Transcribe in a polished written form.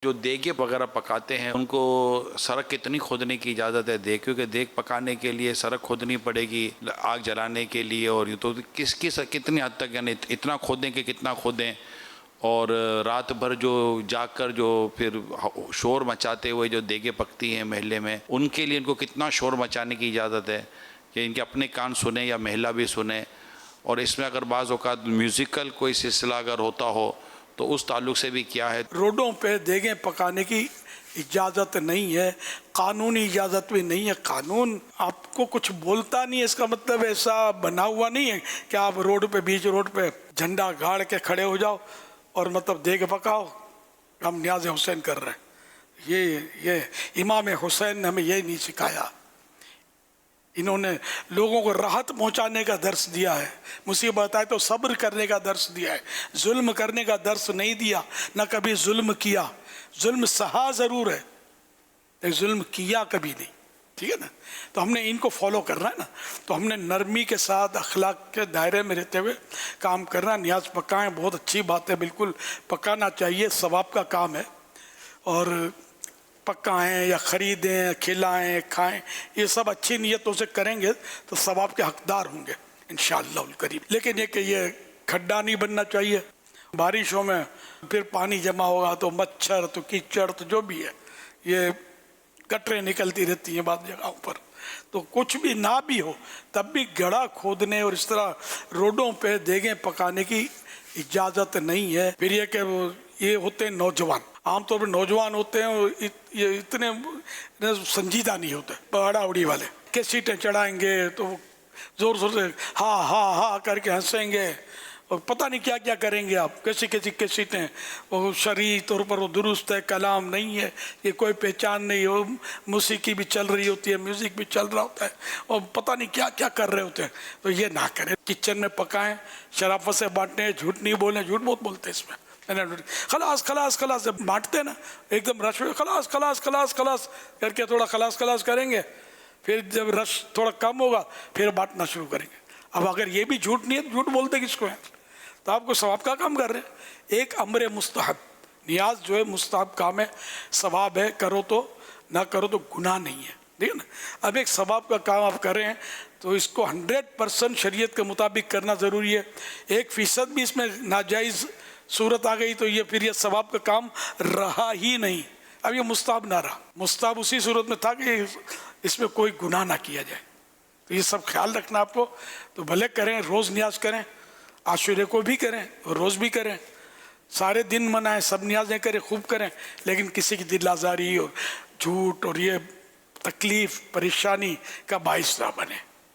جو دیگیں وغیرہ پکاتے ہیں ان کو سڑک کتنی کھودنے کی اجازت ہے دیگ؟ کیونکہ دیگ پکانے کے لیے سڑک کھودنی پڑے گی آگ جلانے کے لیے، اور تو کتنی حد تک، یعنی اتنا کھودیں کہ کتنا کھودیں، اور رات بھر جو جاگ کر جو پھر شور مچاتے ہوئے جو دیگیں پکتی ہیں محلے میں، ان کے لیے ان کو کتنا شور مچانے کی اجازت ہے کہ ان کے اپنے کان سنیں یا محلہ بھی سنیں؟ اور اس میں اگر بعض اوقات میوزیکل کوئی سلسلہ اگر ہوتا ہو تو اس تعلق سے بھی کیا ہے؟ روڈوں پہ دیگیں پکانے کی اجازت نہیں ہے، قانونی اجازت بھی نہیں ہے۔ قانون آپ کو کچھ بولتا نہیں ہے، اس کا مطلب ایسا بنا ہوا نہیں ہے کہ آپ روڈ پہ بیچ روڈ پہ جھنڈا گاڑ کے کھڑے ہو جاؤ اور مطلب دیگ پکاؤ، ہم نیاز حسین کر رہے ہیں۔ یہ امام حسین نے ہمیں یہ نہیں سکھایا۔ انہوں نے لوگوں کو راحت پہنچانے کا درس دیا ہے، مصیبت آئے تو صبر کرنے کا درس دیا ہے، ظلم کرنے کا درس نہیں دیا، نہ کبھی ظلم کیا۔ ظلم سہا ضرور ہے لیکن ظلم کیا کبھی نہیں، ٹھیک ہے نا؟ تو ہم نے ان کو فالو کرنا ہے نا، تو ہم نے نرمی کے ساتھ اخلاق کے دائرے میں رہتے ہوئے کام کرنا۔ نیاز پکائیں، بہت اچھی بات ہے، بالکل پکانا چاہیے، ثواب کا کام ہے۔ اور پکائیں یا خریدیں، کھلائیں، کھائیں، یہ سب اچھی نیتوں سے کریں گے تو ثواب کے حقدار ہوں گے انشاءاللہ الکریم۔ لیکن یہ کہ یہ کھڈا نہیں بننا چاہیے۔ بارشوں میں پھر پانی جمع ہوگا تو مچھر تو کیچڑ تو جو بھی ہے، یہ گٹریں نکلتی رہتی ہیں بعض جگہوں پر۔ تو کچھ بھی نہ بھی ہو تب بھی گڑھا کھودنے اور اس طرح روڈوں پہ دیگیں پکانے کی اجازت نہیں ہے۔ پھر یہ کہ یہ ہوتے ہیں نوجوان، عام طور پر نوجوان ہوتے ہیں، یہ اتنے سنجیدہ نہیں ہوتے، بڑا اڑی والے کیسٹیں چڑھائیں گے تو زور زور سے ہاں ہاں ہاں کر کے ہنسیں گے، اور پتہ نہیں کیا کیا کریں گے آپ، کیسی کیسٹیں، وہ شرعی طور پر وہ درست ہے، کلام نہیں ہے، یہ کوئی پہچان نہیں ہو، موسیقی بھی چل رہی ہوتی ہے، میوزک بھی چل رہا ہوتا ہے، اور پتہ نہیں کیا کیا کر رہے ہوتے ہیں۔ تو یہ نہ کریں، کچن میں پکائیں، شرافت سے بانٹیں، جھوٹ نہیں بولیں، جھوٹ بہت بولتے ہیں اس میں، خلاص خلاص خلاص جب بانٹتے نا ایک دم رش میں خلاص خلاص خلاص خلاص کر کے تھوڑا خلاص خلاص کریں گے، پھر جب رش تھوڑا کم ہوگا پھر بانٹنا شروع کریں گے۔ اب اگر یہ بھی جھوٹ نہیں ہے تو جھوٹ بولتے کس کو ہیں؟ تو آپ کو ثواب کا کام کر رہے ہیں۔ ایک امر مستحب، نیاز جو ہے مستحب کام ہے، ثواب ہے، کرو تو، نہ کرو تو گناہ نہیں ہے، ٹھیک ہے نا؟ اب ایک ثواب کا کام آپ کر رہے ہیں تو اس کو 100% شریعت کے مطابق کرنا ضروری ہے۔ 1% بھی اس میں ناجائز صورت آ گئی تو یہ پھر یہ ثواب کا کام رہا ہی نہیں، اب یہ مستحب نہ رہا۔ مستحب اسی صورت میں تھا کہ اس میں کوئی گناہ نہ کیا جائے۔ تو یہ سب خیال رکھنا آپ کو۔ تو بھلے کریں، روز نیاز کریں، عاشورے کو بھی کریں اور روز بھی کریں، سارے دن منائیں، سب نیازیں کریں، خوب کریں، لیکن کسی کی دل آزاری اور جھوٹ اور یہ تکلیف پریشانی کا باعث نہ بنے۔